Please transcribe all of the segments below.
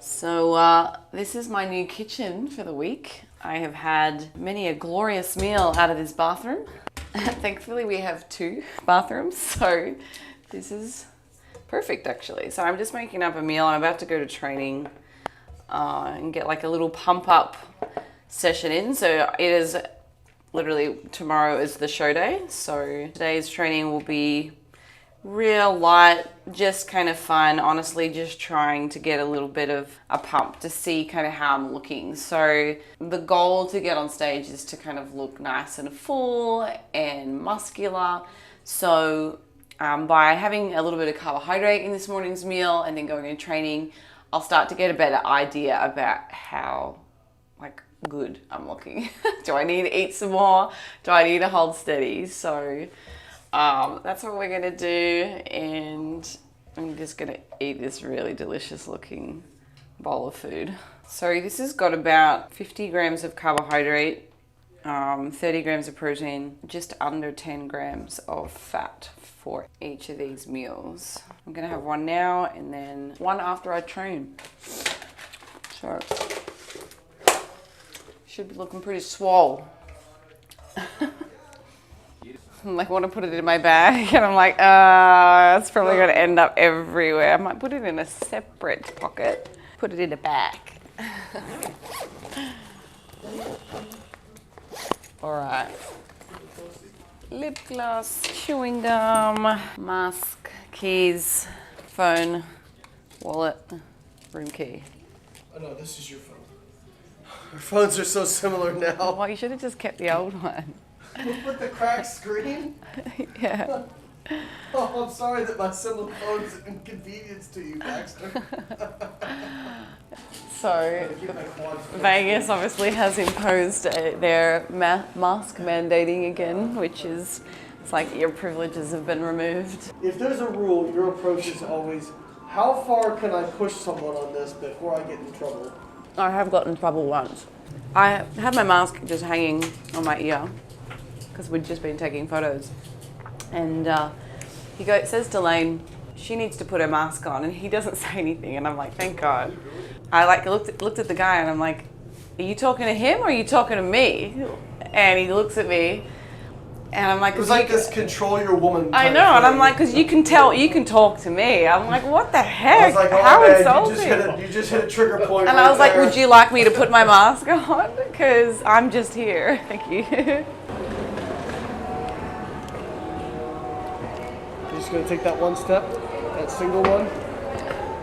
So this is my new kitchen for the week. I have had many a glorious meal out of this bathroom. Thankfully we have 2 bathrooms, so this is perfect actually. So I'm just making up a meal. I'm about to go to training and get like a little pump up session in. So it is literally, tomorrow is the show day. So today's training will be real light, just kind of fun, honestly, just trying to get a little bit of a pump to see kind of how I'm looking. So the goal to get on stage is to kind of look nice and full and muscular. So by having a little bit of carbohydrate in this morning's meal and then going into training, I'll start to get a better idea about how good I'm looking. Do I need to eat some more? Do I need to hold steady? So that's what we're gonna do, and I'm just gonna eat this really delicious looking bowl of food. So this has got about 50 grams of carbohydrate, 30 grams of protein, just under 10 grams of fat for each of these meals. I'm gonna have one now and then one after I train. So should be looking pretty swole. I want to put it in my bag and I'm like, it's probably going to end up everywhere. I might put it in a separate pocket, put it in a bag. All right. Lip gloss, chewing gum, mask, keys, phone, wallet, room key. Oh no, this is your phone. Our phones are so similar now. Well, you should have just kept the old one. With the cracked screen? Yeah. Oh, I'm sorry that my similar phone's an inconvenience to you, Baxter. So, Vegas obviously has imposed their mask mandating again, which is, it's like your privileges have been removed. If there's a rule, your approach is always, how far can I push someone on this before I get in trouble? I have gotten in trouble once. I had my mask just hanging on my ear because we'd just been taking photos, and he says to Lane, she needs to put her mask on, and he doesn't say anything, and I'm like, thank God. I looked at the guy and I'm like, are you talking to him or are you talking to me? And he looks at me and I'm like, it was like this control your woman. I know, and I'm like, because you can talk to me. I'm like, what the heck? I was like, oh, how man, insulting. You just hit a trigger point. And right I was like, there. would you like me to put my mask on? Because I'm just here. Thank you. You're just going to take that one step, that single one.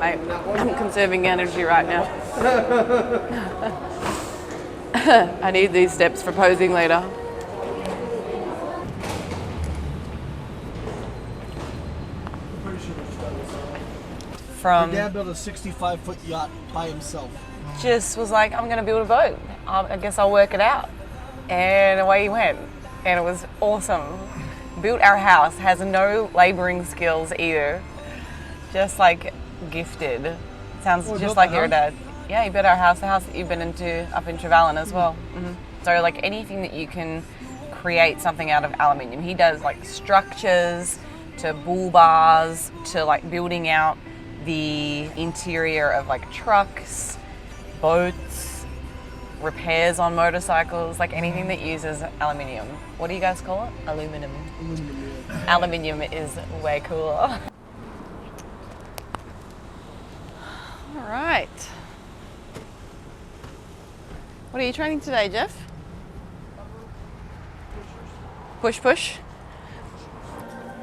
I'm conserving energy right now. I need these steps for posing later. From Your dad built a 65-foot yacht by himself. Just was like, I'm going to build a boat. I guess I'll work it out. And away he went. And it was awesome. Built our house, has no laboring skills either. Just like gifted. Sounds just like your dad. Yeah, he built our house, the house that you've been into up in Trevelyan as well. Mm-hmm. So like anything that you can create something out of aluminium. He does like structures to bull bars to like building out the interior of like trucks, boats, repairs on motorcycles, like anything that uses aluminium. What do you guys call it? Aluminum. Aluminium is way cooler. All right. What are you training today, Jeff? Push, push.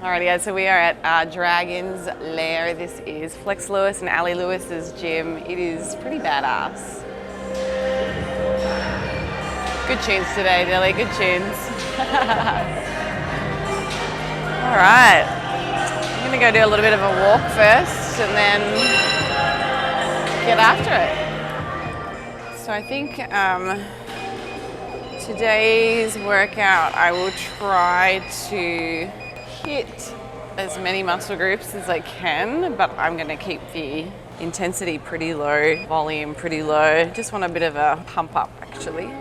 Alrighty guys, so we are at Dragon's Lair. This is Flex Lewis and Ali Lewis's gym. It is pretty badass. Good tunes today, Dilly, good tunes. Alright, I'm gonna go do a little bit of a walk first and then get after it. So I think today's workout I will try to hit as many muscle groups as I can, but I'm going to keep the intensity pretty low, volume pretty low. Just want a bit of a pump up actually.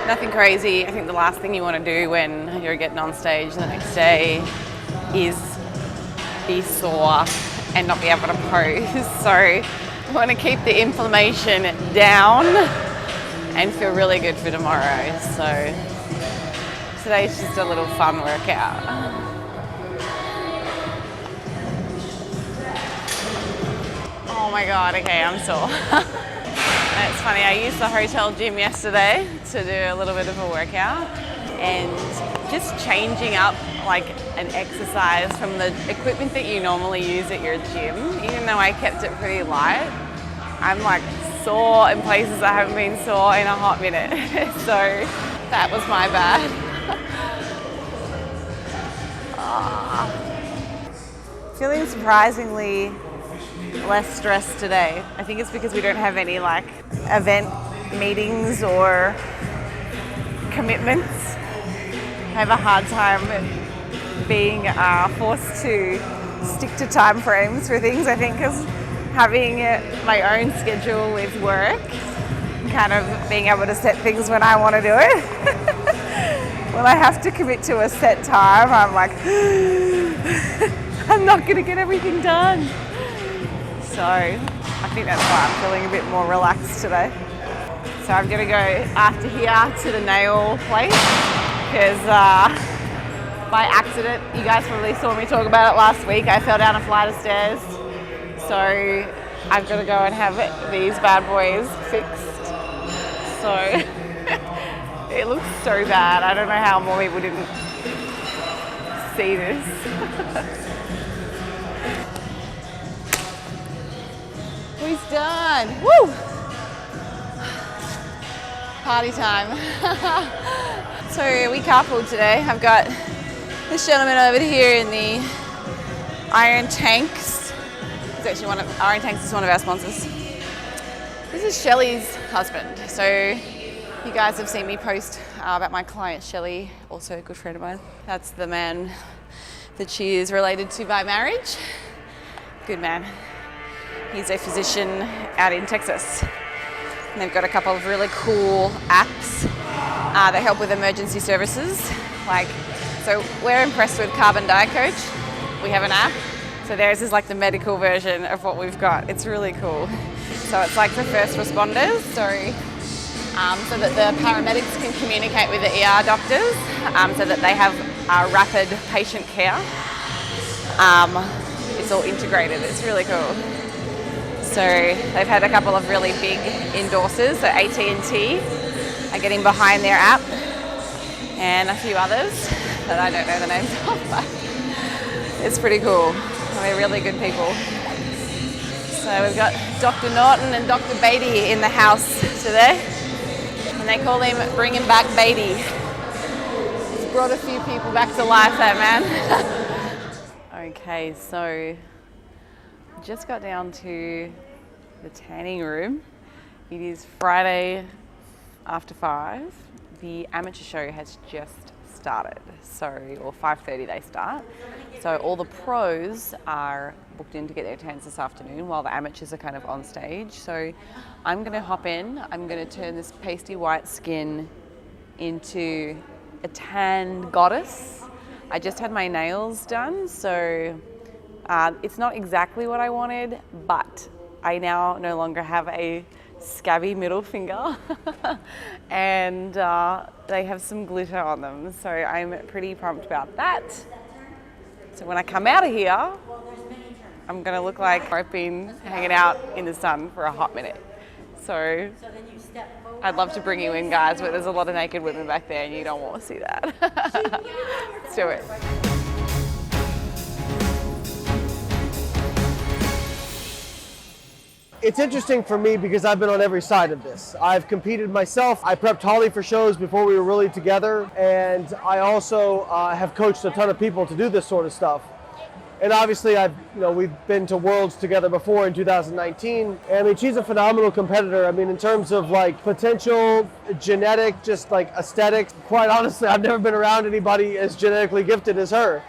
Nothing crazy. I think the last thing you want to do when you're getting on stage the next day is be sore and not be able to pose. So I want to keep the inflammation down and feel really good for tomorrow. So today's just a little fun workout. Oh my God, okay, I'm sore. It's funny, I used the hotel gym yesterday to do a little bit of a workout, and just changing up like an exercise from the equipment that you normally use at your gym, even though I kept it pretty light, I'm like sore in places I haven't been sore in a hot minute. So that was my bad. Feeling surprisingly less stressed today. I think it's because we don't have any like event meetings or commitments. I have a hard time being forced to stick to time frames for things, I think, because having my own schedule with work, kind of being able to set things when I want to do it. When I have to commit to a set time, I'm like, I'm not going to get everything done. So I think that's why I'm feeling a bit more relaxed today. So I'm going to go after here to the nail place, because by accident, you guys probably saw me talk about it last week, I fell down a flight of stairs. So I've got to go and have these bad boys fixed. So it looks so bad. I don't know how more people didn't see this. He's done. Woo! Party time. So we carpooled today. I've got this gentleman over here in the Iron Tanks. It's actually Iron Tanks is one of our sponsors. This is Shelley's husband. So you guys have seen me post about my client Shelley, also a good friend of mine. That's the man that she is related to by marriage. Good man. He's a physician out in Texas. And they've got a couple of really cool apps that help with emergency services. So we're impressed with Carbon Diet Coach. We have an app. So theirs is like the medical version of what we've got. It's really cool. So it's like for first responders. So that the paramedics can communicate with the ER doctors, so that they have rapid patient care. It's all integrated. It's really cool. So they've had a couple of really big endorsers. So A.P.D are getting behind their app, and a few others that I don't know the names of, but it's pretty cool. They're really good people. So we've got Dr. Norton and Dr. Beatty in the house today, and they call him Bringing Back Beatty. He's brought a few people back to life, that man. Okay, so just got down to the tanning room. It is Friday after 5. The amateur show has just started, or 5:30 they start. So all the pros are booked in to get their tans this afternoon, while the amateurs are kind of on stage. So I'm going to hop in. I'm going to turn this pasty white skin into a tanned goddess. I just had my nails done, so it's not exactly what I wanted, but I now no longer have a scabby middle finger and they have some glitter on them, so I'm pretty pumped about that. So when I come out of here, I'm gonna look like I've been hanging out in the sun for a hot minute. So I'd love to bring you in, guys, but there's a lot of naked women back there and you don't want to see that. Let's do it. It's interesting for me because I've been on every side of this. I've competed myself. I prepped Holly for shows before we were really together, and I also have coached a ton of people to do this sort of stuff. And obviously, we've been to Worlds together before in 2019. And I mean, she's a phenomenal competitor. I mean, in terms of like potential, genetic, just like aesthetics. Quite honestly, I've never been around anybody as genetically gifted as her.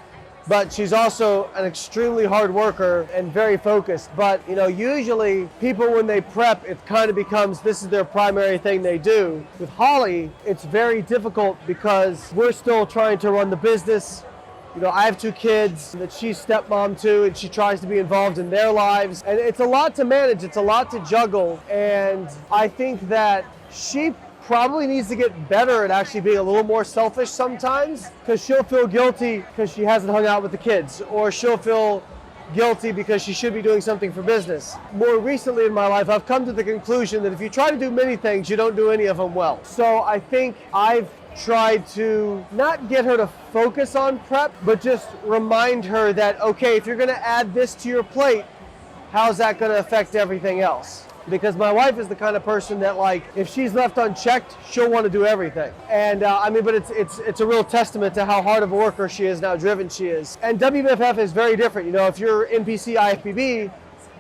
But she's also an extremely hard worker and very focused. But usually people, when they prep, it kind of becomes this is their primary thing they do. With Holly, it's very difficult because we're still trying to run the business. You know, I have 2 kids that she's stepmom to, and she tries to be involved in their lives. And it's a lot to manage, it's a lot to juggle. And I think that she probably needs to get better at actually being a little more selfish sometimes, because she'll feel guilty because she hasn't hung out with the kids, or she'll feel guilty because she should be doing something for business. More recently in my life, I've come to the conclusion that if you try to do many things, you don't do any of them well. So I think I've tried to not get her to focus on prep, but just remind her that, okay, if you're going to add this to your plate, how's that going to affect everything else? Because my wife is the kind of person that, like, if she's left unchecked, she'll want to do everything. And I mean, but it's a real testament to how hard of a worker she is and how driven she is. And WBFF is very different. You know, if you're NPC A.P.D,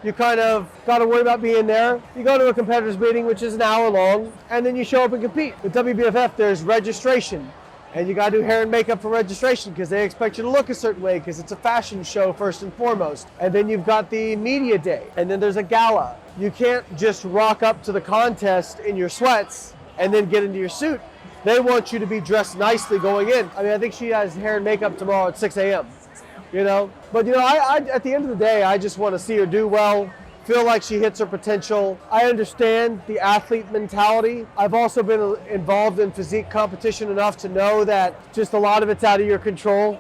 you kind of got to worry about being there. You go to a competitor's meeting, which is an hour long, and then you show up and compete. With WBFF, there's registration. And you got to do hair and makeup for registration because they expect you to look a certain way because it's a fashion show first and foremost. And then you've got the media day, and then there's a gala. You can't just rock up to the contest in your sweats and then get into your suit. They want you to be dressed nicely going in. I mean, I think she has hair and makeup tomorrow at 6 a.m., you know? But, you know, I at the end of the day, I just want to see her do well, feel like she hits her potential. I understand the athlete mentality. I've also been involved in physique competition enough to know that just a lot of it's out of your control.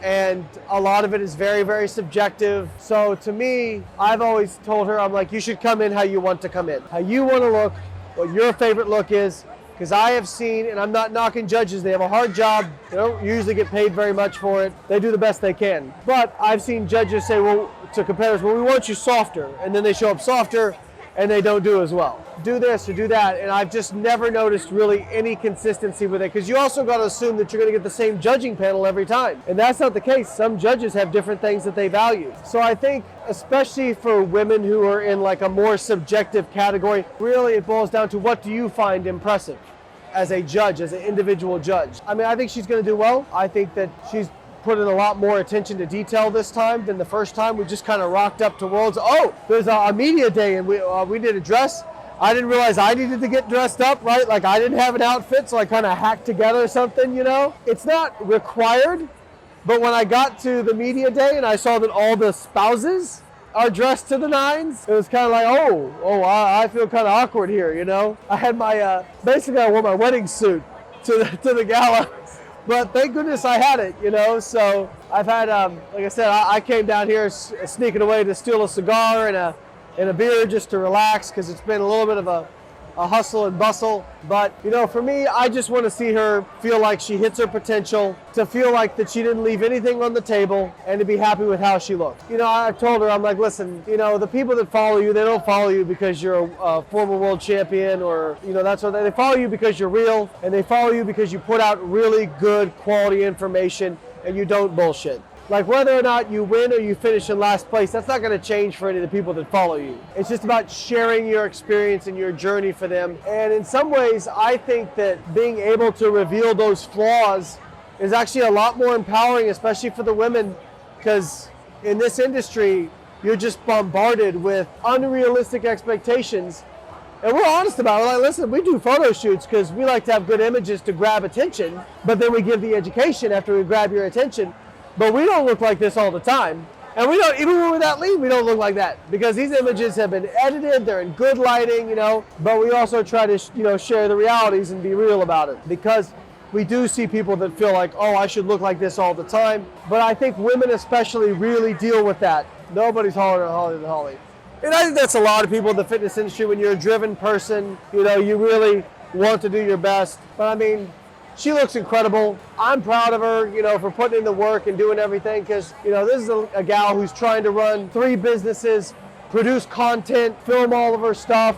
And a lot of it is very, very subjective. So to me, I've always told her, I'm like, you should come in how you want to come in, how you want to look, what your favorite look is. Because I have seen, and I'm not knocking judges, they have a hard job. They don't usually get paid very much for it. They do the best they can. But I've seen judges say, well, to competitors, well, we want you softer. And then they show up softer and they don't do as well. Do this or do that. And I've just never noticed really any consistency with it. Because you also got to assume that you're going to get the same judging panel every time. And that's not the case. Some judges have different things that they value. So I think, especially for women who are in like a more subjective category, really it boils down to what do you find impressive as a judge, as an individual judge. I mean, I think she's going to do well. I think that she's put in a lot more attention to detail this time than the first time. We just kind of rocked up to Worlds. Oh, there's a media day and we did a dress. I didn't realize I needed to get dressed up, right? Like I didn't have an outfit, so I kind of hacked together something, you know? It's not required, but when I got to the media day and I saw that all the spouses are dressed to the nines, it was kind of like, I feel kind of awkward here, you know? I had my, basically I wore my wedding suit to the gala. But thank goodness I had it, you know. So I've had, like I said, I came down here sneaking away to steal a cigar and a beer just to relax because it's been a little bit of a hustle and bustle. But, you know, for me, I just want to see her feel like she hits her potential, to feel like that she didn't leave anything on the table, and to be happy with how she looked. You know, I told her, I'm like, listen, you know, the people that follow you, they don't follow you because you're a former world champion or, you know, that's what they follow you because you're real, and they follow you because you put out really good quality information and you don't bullshit. Like whether or not you win or you finish in last place, that's not going to change for any of the people that follow you. It's just about sharing your experience and your journey for them. And in some ways, I think that being able to reveal those flaws is actually a lot more empowering, especially for the women, because in this industry, you're just bombarded with unrealistic expectations. And we're honest about it. We're like, listen, we do photo shoots because we like to have good images to grab attention, but then we give the education after we grab your attention. But we don't look like this all the time. And we don't, even when we're that lean, we don't look like that because these images have been edited, they're in good lighting, you know, but we also try to, you know, share the realities and be real about it because we do see people that feel like, oh, I should look like this all the time. But I think women especially really deal with that. Nobody's taller than Holly. And I think that's a lot of people in the fitness industry. When you're a driven person, you know, you really want to do your best. But I mean, she looks incredible. I'm proud of her, you know, for putting in the work and doing everything because, you know, this is a gal who's trying to run 3 businesses, produce content, film all of her stuff,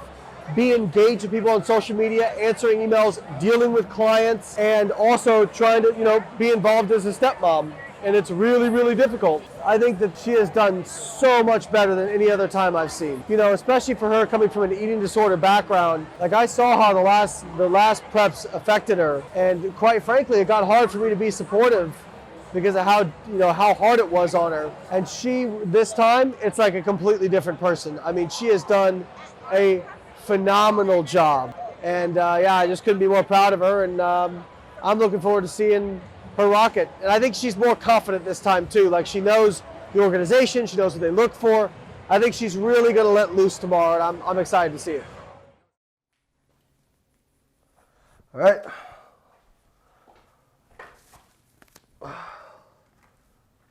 be engaged with people on social media, answering emails, dealing with clients, and also trying to, you know, be involved as a stepmom. And it's really, really difficult. I think that she has done so much better than any other time I've seen. You know, especially for her coming from an eating disorder background. Like I saw how the last preps affected her, and quite frankly, it got hard for me to be supportive because of how, you know, how hard it was on her. And she, this time, it's like a completely different person. I mean, she has done a phenomenal job, and yeah, I just couldn't be more proud of her. And I'm looking forward to seeing her rocket. And I think she's more confident this time too. Like she knows the organization, she knows what they look for. I think she's really going to let loose tomorrow, and I'm excited to see it. All right.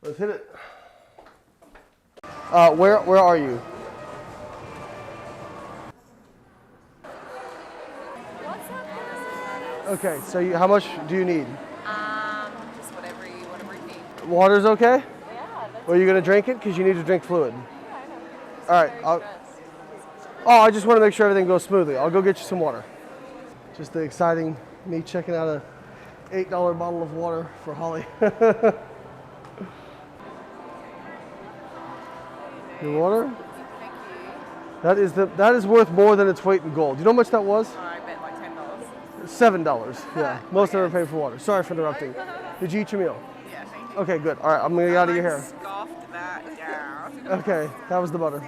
Let's hit it. Where are you? Okay, so how much do you need? Just whatever you need. Water's okay? Yeah. Or are you going to drink it? Because you need to drink fluid. All right. I just want to make sure everything goes smoothly. I'll go get you some water. Just the exciting me checking out a $8 bottle of water for Holly. Your water? Thank you. That is worth more than its weight in gold. You know how much that was? I bet like $10. $7. Yeah. Most never paid for water. Sorry for interrupting. Did you eat your meal? Yeah, thank you. Okay, good. All right, I'm going to get out of your hair. Scoffed that down. Okay, that was the butter.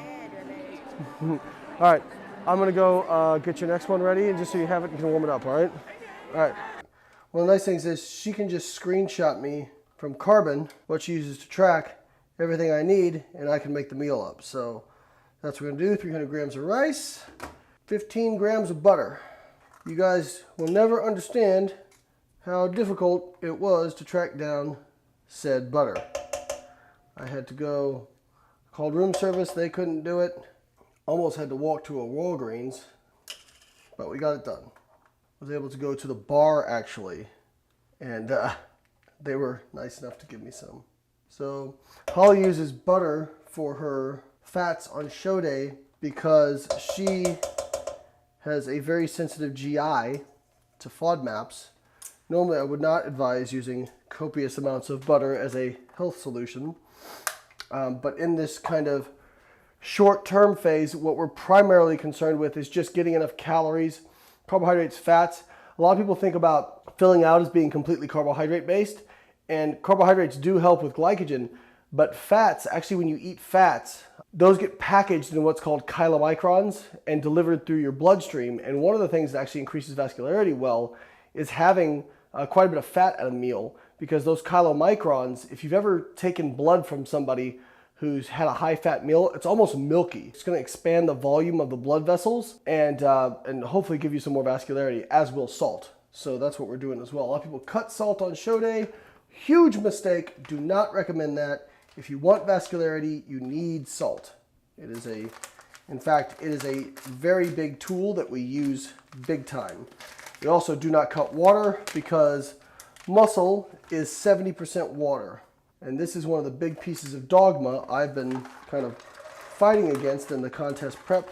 All right, I'm gonna go get your next one ready, and just so you have it, you can warm it up, all right? All right. One of the nice things is she can just screenshot me from Carbon what she uses to track everything I need, and I can make the meal up. So that's what we're gonna do, 300 grams of rice, 15 grams of butter. You guys will never understand how difficult it was to track down said butter. I had to go, called room service, they couldn't do it. Almost had to walk to a Walgreens, but we got it done. I was able to go to the bar actually, and they were nice enough to give me some. So Holly uses butter for her fats on show day because she has a very sensitive GI to FODMAPs. Normally I would not advise using copious amounts of butter as a health solution, but in this kind of short-term phase, what we're primarily concerned with is just getting enough calories, carbohydrates, fats. A lot of people think about filling out as being completely carbohydrate-based, and carbohydrates do help with glycogen, but fats, actually when you eat fats, those get packaged in what's called chylomicrons and delivered through your bloodstream. And one of the things that actually increases vascularity well is having quite a bit of fat at a meal, because those chylomicrons, if you've ever taken blood from somebody who's had a high-fat meal, it's almost milky. It's gonna expand the volume of the blood vessels and hopefully give you some more vascularity, as will salt. So that's what we're doing as well. A lot of people cut salt on show day. Huge mistake, do not recommend that. If you want vascularity, you need salt. It is in fact, it is a very big tool that we use big time. We also do not cut water because muscle is 70% water. And this is one of the big pieces of dogma I've been kind of fighting against in the contest prep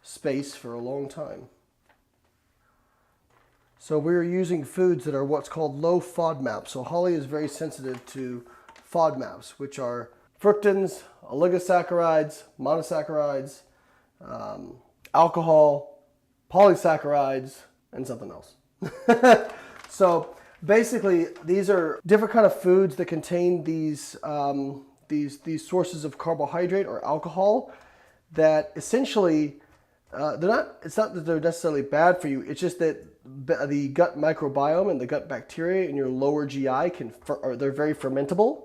space for a long time. So we're using foods that are what's called low FODMAPs. So Holly is very sensitive to FODMAPs, which are fructans, oligosaccharides, monosaccharides, alcohol, polysaccharides, and something else. So basically, these are different kind of foods that contain these sources of carbohydrate or alcohol that essentially, it's not that they're necessarily bad for you, it's just that the gut microbiome and the gut bacteria in your lower GI they're very fermentable,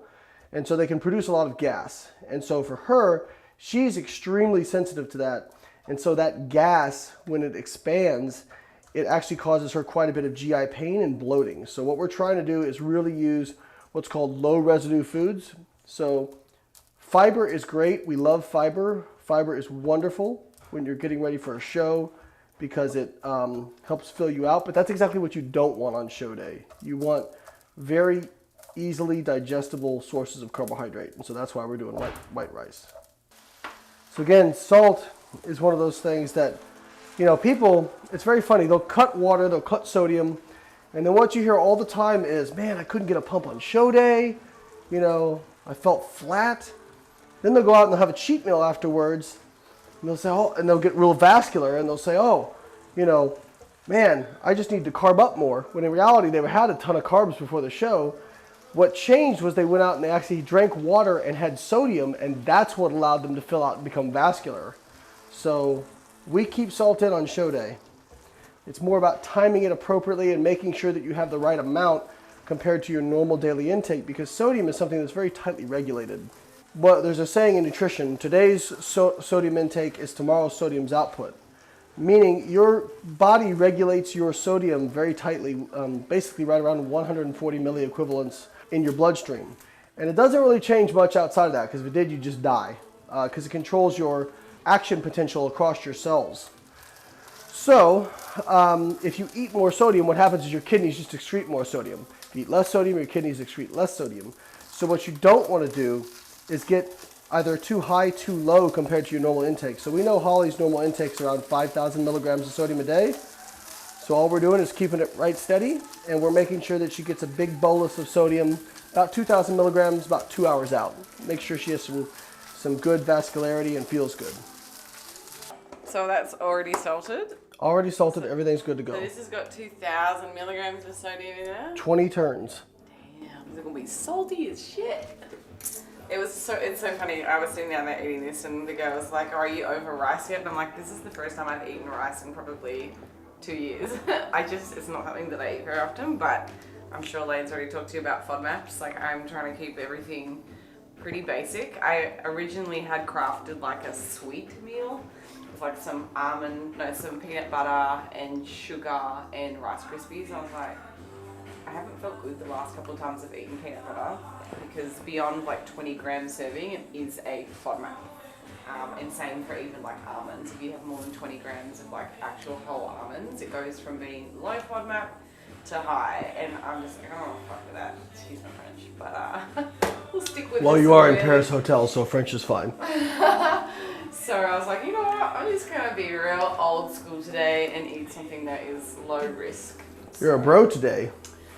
and so they can produce a lot of gas. And so for her, she's extremely sensitive to that. And so that gas, when it expands, it actually causes her quite a bit of GI pain and bloating. So what we're trying to do is really use what's called low residue foods. So fiber is great. We love fiber. Fiber is wonderful when you're getting ready for a show because it helps fill you out. But that's exactly what you don't want on show day. You want very easily digestible sources of carbohydrate. And so that's why we're doing white rice. So again, salt is one of those things that, you know, people, it's very funny. They'll cut water, they'll cut sodium, and then what you hear all the time is, man, I couldn't get a pump on show day. You know, I felt flat. Then they'll go out and they'll have a cheat meal afterwards, and they'll say, oh, and they'll get real vascular, and they'll say, oh, you know, man, I just need to carb up more. When in reality, they had a ton of carbs before the show. What changed was they went out and they actually drank water and had sodium, and that's what allowed them to fill out and become vascular. So we keep salt in on show day. It's more about timing it appropriately and making sure that you have the right amount. compared to your normal daily intake, because sodium is something that's very tightly regulated. Well, there's a saying in nutrition, today's sodium intake is tomorrow's sodium's output. Meaning your body regulates your sodium very tightly, basically right around 140 milliequivalents in your bloodstream. And it doesn't really change much outside of that, because if it did, you'd just die, because it controls your action potential across your cells. So if you eat more sodium, what happens is your kidneys just excrete more sodium. If you eat less sodium, your kidneys excrete less sodium. So what you don't want to do is get either too high, too low compared to your normal intake. So we know Holly's normal intake is around 5,000 milligrams of sodium a day. So all we're doing is keeping it right steady, and we're making sure that she gets a big bolus of sodium, about 2,000 milligrams, about 2 hours out. Make sure she has some good vascularity and feels good. So that's already salted. Already salted, everything's good to go. So this has got 2,000 milligrams of sodium in there. 20 turns. Damn, this is gonna be salty as shit. It's so funny. I was sitting down there eating this, and the girl was like, "Oh, are you over rice yet?" And I'm like, "This is the first time I've eaten rice in probably 2 years." It's not something that I eat very often, but I'm sure Lane's already talked to you about FODMAPs. Like, I'm trying to keep everything pretty basic. I originally had crafted like a sweet meal with like some peanut butter and sugar and Rice Krispies. I was like, I haven't felt good the last couple of times I've eaten peanut butter, because beyond like 20 gram serving, it is a FODMAP. And same for even like almonds. If you have more than 20 grams of like actual whole almonds, it goes from being low FODMAP to high. And I'm just like, I don't want to fuck with that. Excuse my French. But we'll stick with Well, this you are in really. Paris Hotel, so French is fine. So I was like, you know what? I'm just going to be real old school today and eat something that is low risk. You're a bro today.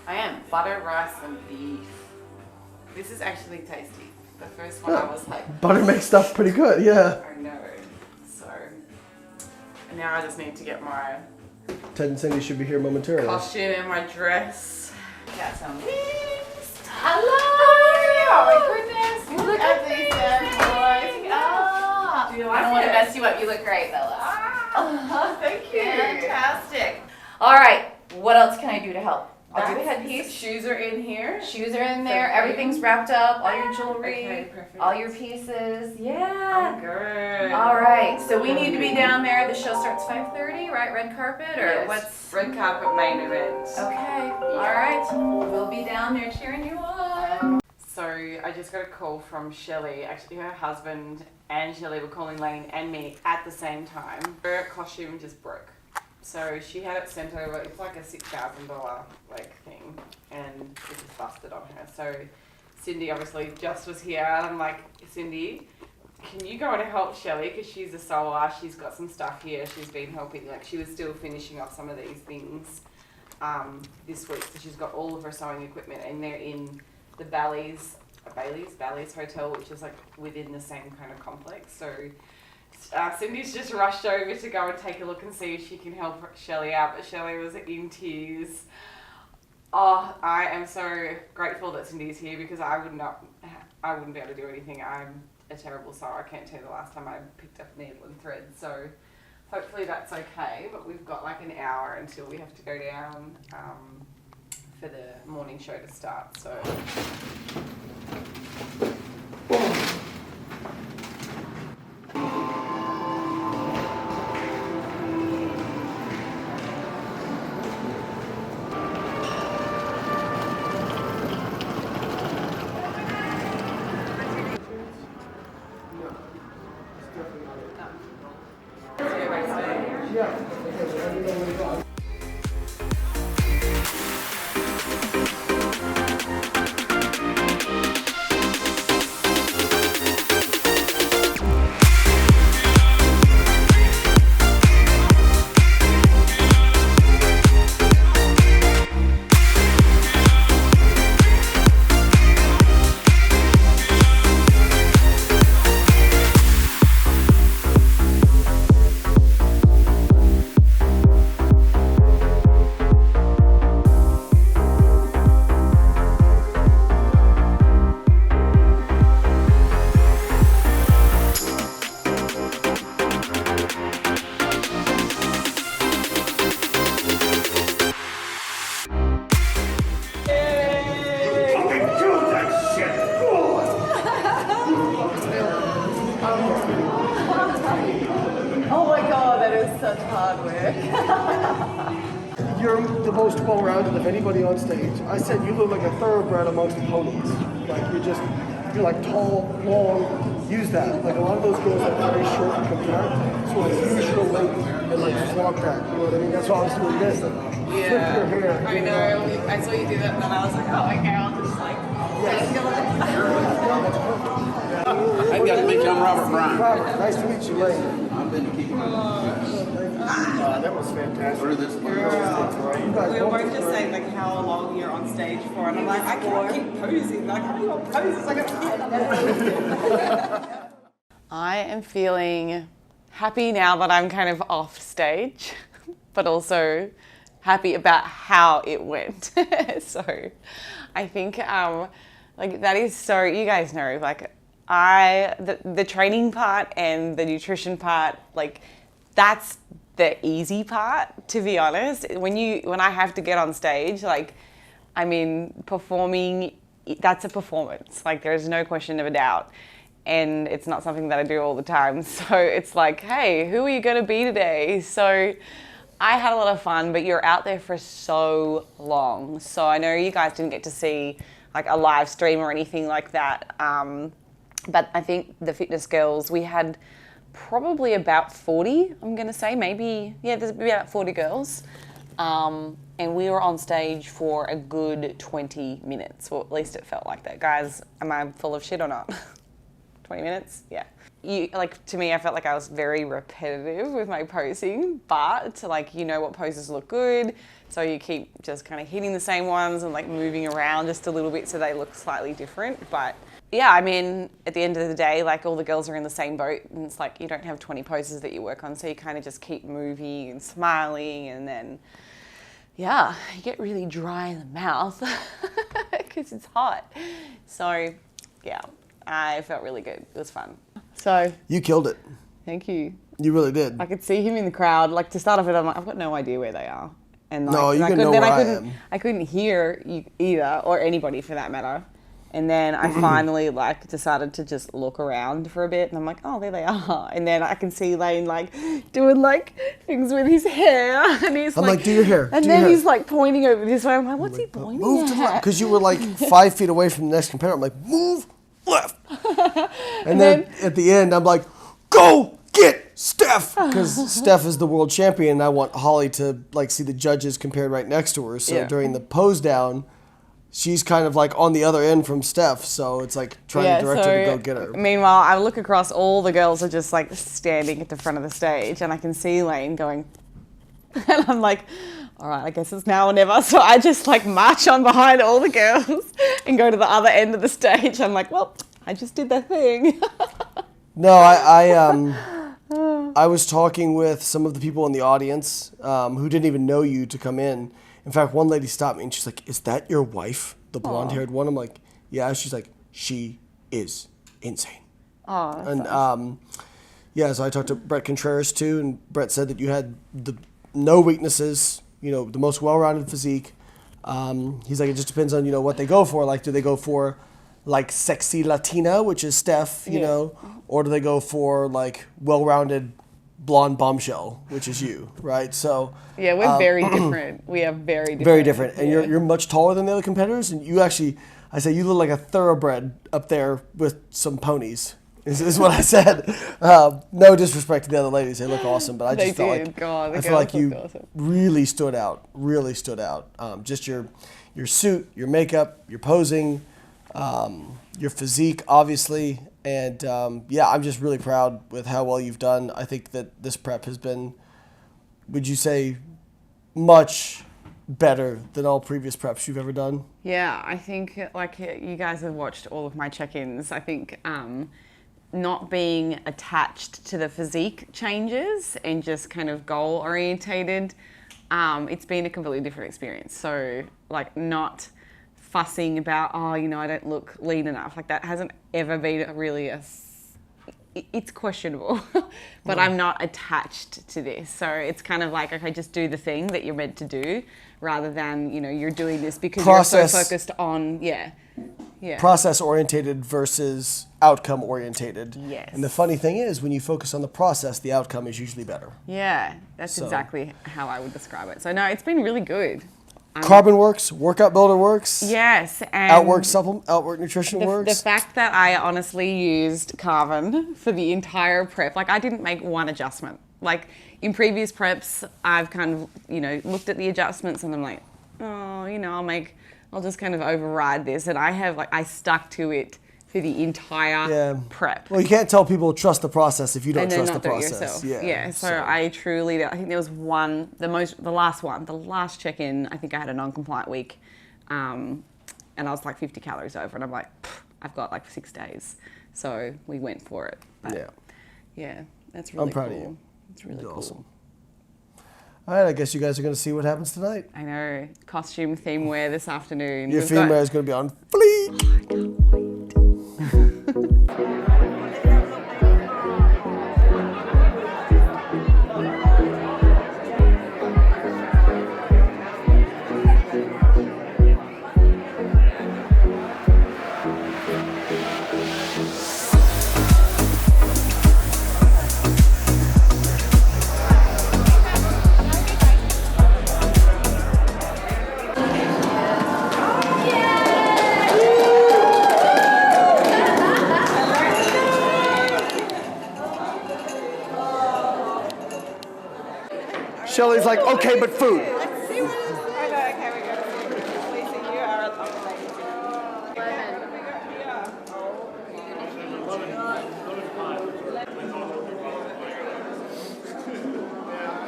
I am. Butter, rice, and beef. This is actually tasty. The first one Yeah. I was like, Butter makes stuff pretty good, yeah. I know. So now I just need to get my Ted and Cindy should be here momentarily. costume and my dress. Got some wings. Hello! Oh my goodness. You look amazing, boys. Ah. Do you I like don't want to it? mess you up. You look great, Bella. Ah, thank you. Fantastic. All right. What else can I do to help? I'll do a The headpiece. shoes are in here. Shoes are in there. Okay. Everything's wrapped up. All your jewelry. Okay, perfect. All your pieces. Oh, Yeah. good. All right. So we need to be down there. The show starts 5:30, right? Red carpet or Yes. what's? Red carpet main event. Okay. All right. We'll be down there cheering you on. So I just got a call from Shelley. Actually, her husband and Shelley were calling Lane and me at the same time. Her costume just broke. So she had it sent over. It's like a $6,000 like thing, and it just busted on her. So Cindy obviously just was here, and I'm like, Cindy, can you go and help Shelley, because she's a sewer. She's got some stuff here. She's been helping. Like, she was still finishing off some of these things this week. So she's got all of her sewing equipment, and they're in the Bally's Hotel, which is like within the same kind of complex. So Cindy's just rushed over to go and take a look and see if she can help Shelley out, but Shelley was in tears. Oh, I am so grateful that Cindy's here, because I wouldn't be able to do anything. I'm a terrible sewer. I can't tell you the last time I picked up needle and thread. So hopefully that's okay, but we've got like an hour until we have to go down for the morning show to start. So hard work. You're the most well-rounded of anybody on stage. I said you look like a thoroughbred amongst ponies. Like you're like tall, long, use that. Like a lot of those girls are very short and compact. So like use your length and like just walk that. You know what I mean? That's why I was doing this. Like, flip your hair. I know. I saw you do that, and then I was like, oh, okay, I'll just like take a look. Hey guys, meet you. I'm Robert Bryan. Robert, nice to meet you, Lane. I've been keeping That was fantastic. through this. You guys We were both both did just great. saying like how long you're on stage for, and I'm like, I can't keep posing. Like, how many more poses I got? I am feeling happy now that I'm kind of off stage, but also happy about how it went. So I think like that is so, you guys know, like the training part and the nutrition part, like that's the easy part, to be honest. When I have to get on stage, like, I mean, performing, that's a performance. Like, there's no question of a doubt. And it's not something that I do all the time. So it's like, hey, who are you going to be today? So I had a lot of fun, but you're out there for so long. So I know you guys didn't get to see like a live stream or anything like that. But I think the fitness girls, we had probably about 40, I'm going to say, maybe, yeah, there's about 40 girls. And we were on stage for a good 20 minutes, or at least it felt like that. Guys, am I full of shit or not? 20 minutes? Yeah. Like, to me, I felt like I was very repetitive with my posing, but like, you know what poses look good, so you keep just kind of hitting the same ones and like moving around just a little bit so they look slightly different. But yeah, I mean, at the end of the day, like all the girls are in the same boat, and it's like you don't have 20 poses that you work on, so you kind of just keep moving and smiling, and then yeah, you get really dry in the mouth because it's hot. So yeah, I felt really good. It was fun. So You killed it. thank you. You really did. I could see him in the crowd. Like, to start off with, I'm like, I've got no idea where they are. And like, No, you and can know where I couldn't, am. I couldn't hear you either, or anybody for that matter. And then I finally like decided to just look around for a bit, and I'm like, oh, there they are. And then I can see Lane like doing like things with his hair, and he's I'm like, do your hair. And do then your hair. he's like pointing over this way. I'm like, what's he pointing Move to the left, at? because you were like 5 feet away from the next competitor. I'm like, move left. And then at the end, I'm like, go get Steph, because Steph is the world champion. And I want Holly to like see the judges compared right next to her. So Yeah. during the pose down, she's kind of like on the other end from Steph. So it's like trying to direct her to go get her. Meanwhile, I look across, all the girls are just like standing at the front of the stage, and I can see Lane going, and I'm like, all right, I guess it's now or never. So I just like march on behind all the girls and go to the other end of the stage. I'm like, well, I just did that thing. No, I was talking with some of the people in the audience who didn't even know you to come in. In fact, one lady stopped me and she's like, is that your wife, the blonde-haired one? I'm like, yeah. She's like, she is insane. Oh, And yeah, so I talked to Brett Contreras too, and Brett said that you had no weaknesses, you know, the most well-rounded physique. He's like, it just depends on, you know, what they go for. Like, do they go for like sexy Latina, which is Steph, you know, or do they go for like well-rounded blonde bombshell, which is you, right? So yeah, we're very different. We are very different. very different, and you're much taller than the other competitors, and you actually, I say you look like a thoroughbred up there with some ponies. Is what I said. No disrespect to the other ladies; they look awesome, but I just felt like God, I feel like you awesome. really stood out. Really stood out. Just your suit, your makeup, your posing, your physique, obviously, and yeah, I'm just really proud with how well you've done. I think that this prep has been, would you say, much better than all previous preps you've ever done? Yeah, I think like you guys have watched all of my check-ins. I think not being attached to the physique changes and just kind of goal orientated, it's been a completely different experience. So like not fussing about, oh, you know, I don't look lean enough. Like that hasn't ever been really it's questionable, but I'm not attached to this. So it's kind of like, okay, just do the thing that you're meant to do rather than, you know, you're doing this because you're so focused on, Yeah. process orientated versus outcome orientated. Yes. And the funny thing is, when you focus on the process, the outcome is usually better. Yeah, that's exactly how I would describe it. So no, it's been really good. Carbon works, workout builder works, Yes, and outwork nutrition works. The fact that I honestly used Carbon for the entire prep, like I didn't make one adjustment. Like in previous preps, I've kind of, looked at the adjustments and I'm like, oh, I'll just kind of override this. And I stuck to it for the entire prep. Well, you can't tell people trust the process if you don't And then trust not the do it process. yourself. Yeah. So I truly, I think there was the last check-in, I think I had a non-compliant week, and I was like 50 calories over, and I'm like, I've got like 6 days. So we went for it. But yeah, that's really cool. I'm proud of you. It's really cool. Awesome. All right, I guess you guys are going to see what happens tonight. I know. Costume theme wear this afternoon. Your theme wear is going to be on fleek. Shelly's like, okay, but food. Let's see what it is. Okay, we got to see. Lisa, you are amazing.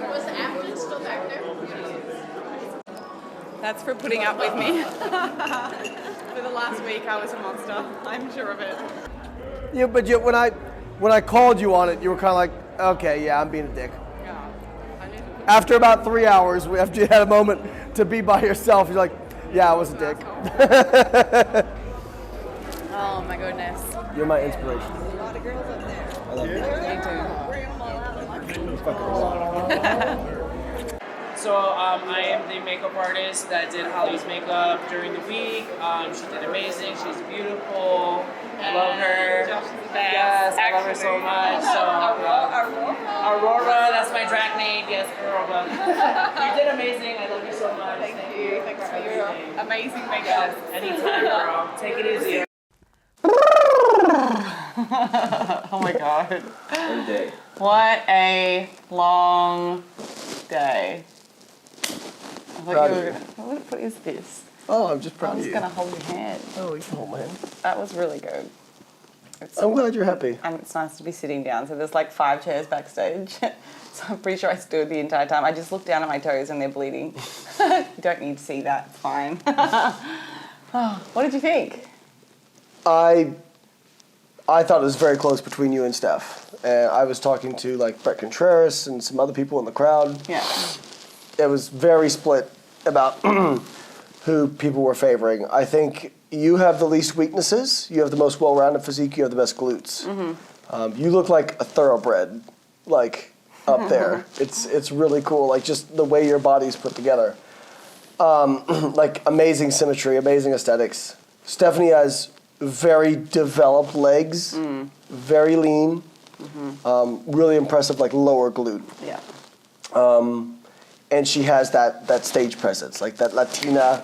Was the athlete still back there? That's for putting up with me. For the last week, I was a monster. I'm sure of it. Yeah, but when I called you on it, you were kind of like, okay, yeah, I'm being a dick. After about 3 hours, after you had a moment to be by yourself, you're like, yeah, I was a dick. Oh my goodness. You're my inspiration. A lot of girls up there. I love you. So I am the makeup artist that did Holly's makeup during the week. She did amazing. She's beautiful. I love her. Yes, I love her so much. So Aurora, that's my drag name. Yes, Aurora. You did amazing. I love you so much. Thank you. Thanks for your amazing makeup. Anytime, girl. Take it easy. Oh my God. Every day. What a long day. Proud of you. What is this? Oh, I'm just proud I'm of just you. going to hold your hand. Oh, you can hold my hand. That was really good. I'm glad you're happy. And it's nice to be sitting down. So there's like 5 chairs backstage. So I'm pretty sure I stood the entire time. I just looked down at my toes and they're bleeding. You don't need to see that. It's fine. Oh, what did you think? I thought it was very close between you and Steph. And I was talking to like Brett Contreras and some other people in the crowd. Yeah. It was very split about who people were favoring. I think you have the least weaknesses. You have the most well-rounded physique. You have the best glutes. Mm-hmm. You look like a thoroughbred, like up there. It's really cool. Like just the way your body's put together. Like amazing symmetry, amazing aesthetics. Stephanie has very developed legs, very lean, really impressive like lower glute. Yeah. And she has that stage presence, like that Latina,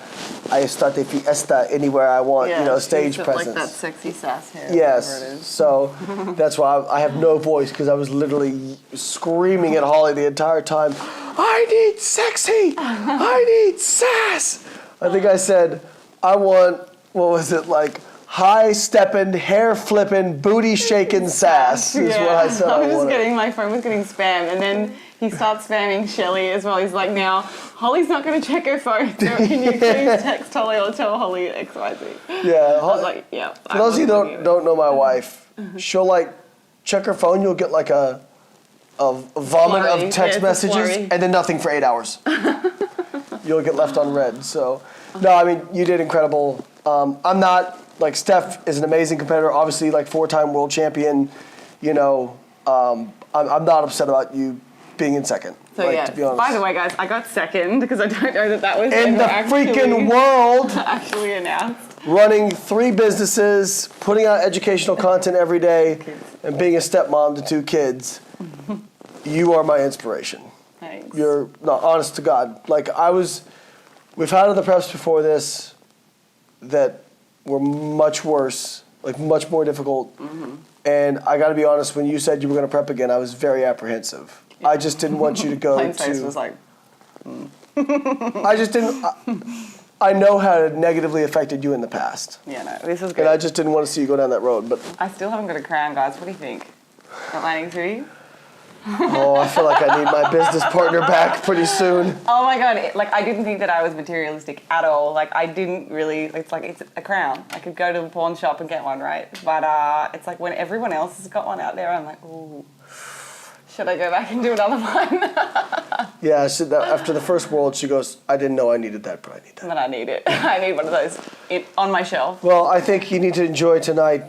I start the fiesta anywhere I want, stage she's presence. Like that sexy sass hair. Yes, Whatever it is. so that's why I have no voice because I was literally screaming at Holly the entire time, I need sexy, I need sass. I think I said, I want, what was it, like high-stepping, hair-flipping, booty-shaking sass is what I said I wanted. My phone was getting spammed, and then he starts spamming Shelly as well. He's like, now, Holly's not going to check her phone, so can you please text Holly or tell Holly XYZ? Yeah. I was like, yeah. For those of you who don't know my wife, she'll like check her phone, you'll get like a vomit Flurry. of text messages flurry. and then nothing for 8 hours. You'll get left on red. So, no, I mean, you did incredible. I'm not, like, Steph is an amazing competitor, obviously, like, 4-time world champion. I'm not upset about you being in second. So like, yeah. to be honest. By the way, guys, I got second because I don't know that was In the freaking world, actually announced. running 3 businesses, putting out educational content every day, and being a stepmom to 2 kids. You are my inspiration. Thanks. You're not honest to God. Like we've had other preps before this that were much worse, like much more difficult. And I got to be honest, when you said you were going to prep again, I was very apprehensive. I just didn't want you to go Plain face was like, I just didn't. I know how it negatively affected you in the past, yeah, no, this is good. and I just didn't want to see you go down that road. But I still haven't got a crown, guys. What do you think? Atlantic City? oh, I feel like I need my business partner back pretty soon. Oh my god, I didn't think that I was materialistic at all. Like, I didn't really, it's a crown. I could go to the pawn shop and get one, right? But it's like when everyone else has got one out there, I'm like, ooh, should I go back and do another one? Yeah, after the first World, she goes, I didn't know I needed that, but I need that. But I need it. I need one of those on my shelf. Well, I think you need to enjoy tonight.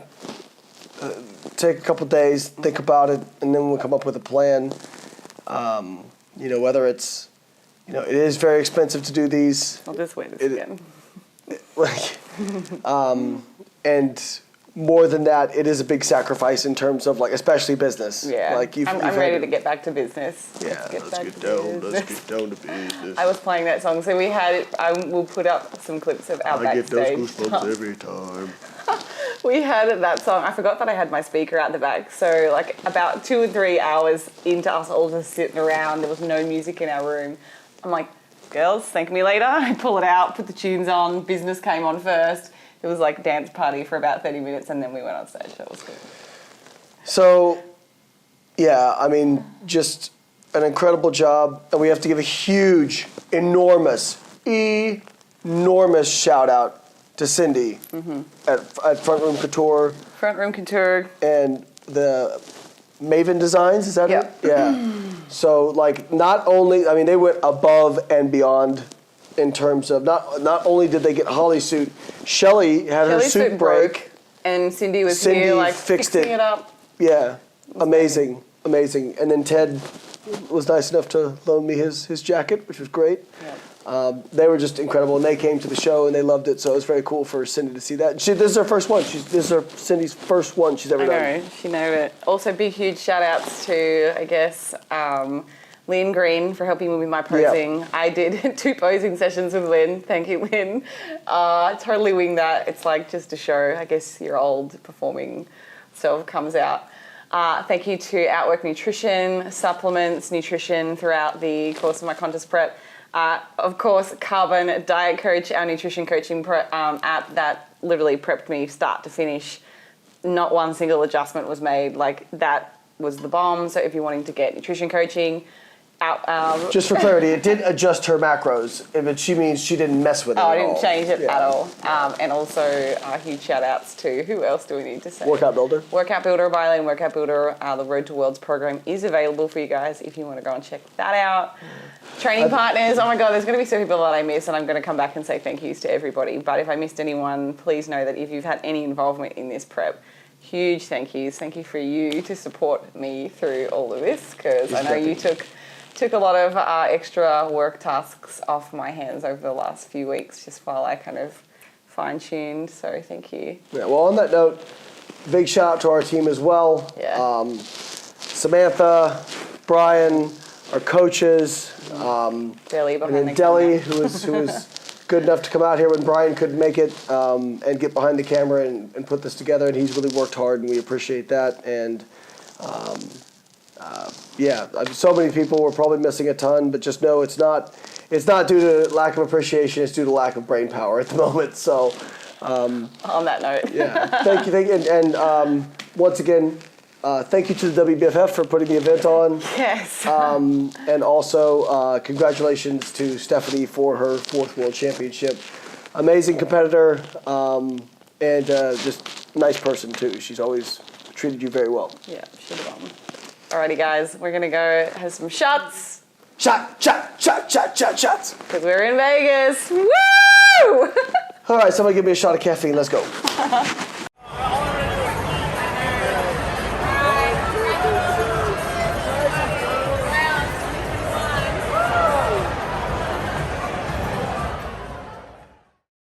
Take a couple days, think about it, and then we'll come up with a plan. Whether it's, it is very expensive to do these. I'll just wait this again. And more than that, it is a big sacrifice in terms of especially business. Yeah, I'm ready to get back to business. Yeah, let's get down to business. I was playing that song, so we'll put up some clips of our backstage. I get those goosebumps every time. We had that song. I forgot that I had my speaker out the back. So about 2 or 3 hours into us all just sitting around, there was no music in our room. I'm like, girls, thank me later. I pull it out, put the tunes on. Business came on first. It was dance party for about 30 minutes, and then we went on stage. That was good. So, yeah, I mean, just an incredible job. And we have to give a huge, enormous shout out to Cindy at Front Room Couture. Front Room Couture. And the Maven Designs, is that Yep. it? Yeah. So, not only, I mean, they went above and beyond in terms of not only did they get Holly's suit, Shelly had her suit break. And Cindy was here, fixing it up. Yeah, amazing. And then Ted was nice enough to loan me his jacket, which was great. Yeah. They were just incredible, and they came to the show and they loved it. So it was very cool for Cindy to see that. This is her first one. This is Cindy's first one she's ever done. I know, she nailed it. Also, big huge shout outs to, I guess, Lynn Green for helping me with my posing. Yep. I did 2 posing sessions with Lynn. Thank you, Lynn. Totally winged that. It's just a show. I guess your old performing self comes out. Thank you to Outwork Nutrition, supplements, nutrition throughout the course of my contest prep. Of course, Carbon Diet Coach, our nutrition coaching app that literally prepped me start to finish. Not one single adjustment was made. That was the bomb. So if you're wanting to get nutrition coaching, just for clarity, it did adjust her macros, but she means she didn't mess with it at all. I didn't change it at all. And also, huge shout outs to, who else do we need to say? Workout Builder. Workout Builder, Bylane Workout Builder. The Road to Worlds program is available for you guys if you want to go and check that out. Training partners, oh my God, there's going to be some people that I miss, and I'm going to come back and say thank yous to everybody. But if I missed anyone, please know that if you've had any involvement in this prep, huge thank yous. Thank you for you to support me through all of this, because I know you took a lot of extra work tasks off my hands over the last few weeks, just while I kind of fine-tuned, so thank you. Yeah, well, on that note, big shout out to our team as well. Yeah. Samantha, Brian, our coaches, Deli behind and then Deli, who was good enough to come out here when Brian couldn't make it, and get behind the camera and put this together, and he's really worked hard, and we appreciate that. And so many people, we're probably missing a ton, but just know it's not due to lack of appreciation, it's due to lack of brain power at the moment. So on that note. Yeah, thank you. And once again, thank you to the WBFF for putting the event on. Yes. And also congratulations to Stephanie for her 4th World Championship. Amazing competitor, and just nice person too. She's always treated you very well. Yeah, she's the bomb. Alrighty, guys, we're gonna go have some shots. Shots. Because we're in Vegas. Woo! All right, somebody give me a shot of caffeine. Let's go.